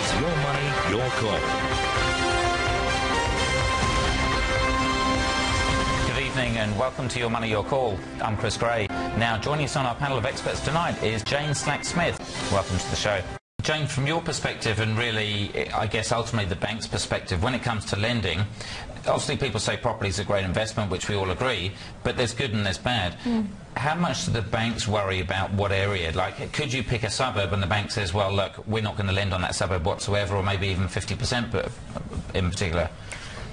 is Your Money, Your Call. Good evening and welcome to Your Money, Your Call. I'm Chris Gray. Now, joining us on our panel of experts tonight is Jane Slack-Smith. Welcome to the show. Jane, from your perspective and really, I guess, ultimately the bank's perspective, when it comes to lending, obviously people say property is a great investment, which we all agree, but there's good and there's bad. How much do the banks worry about what area? Like, could you pick a suburb and the bank says, well, look, we're not going to lend on that suburb whatsoever, or maybe even 50% in particular?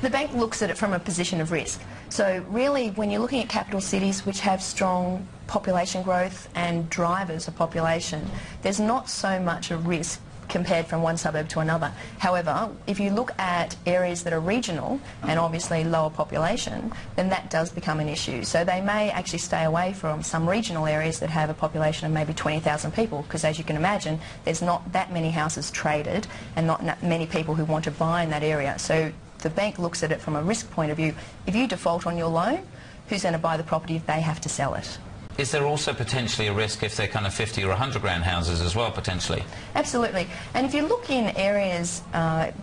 The bank looks at it from a position of risk. So really, when you're looking at capital cities which have strong population growth and drivers of population, there's not so much a risk compared from one suburb to another. However, if you look at areas that are regional and obviously lower population, then that does become an issue. So they may actually stay away from some regional areas that have a population of maybe 20,000 people, because as you can imagine, there's not that many houses traded and not many people who want to buy in that area. So the bank looks at it from a risk point of view. If you default on your loan, who's going to buy the property if they have to sell it? Is there also potentially a risk if they're kind of 50 or 100 grand houses as well, potentially? Absolutely. And if you look in areas,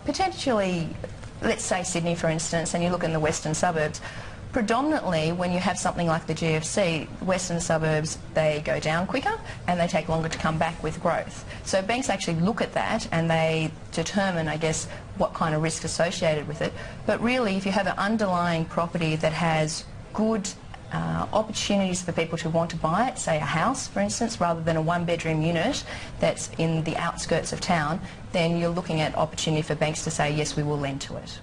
potentially, let's say Sydney for instance, and you look in the western suburbs, predominantly when you have something like the GFC, western suburbs, they go down quicker and they take longer to come back with growth. So banks actually look at that and they determine, I guess, what kind of risk associated with it. But really, if you have an underlying property that has good opportunities for people to want to buy it, say a house for instance, rather than a one-bedroom unit that's in the outskirts of town, then you're looking at opportunity for banks to say, yes, we will lend to it.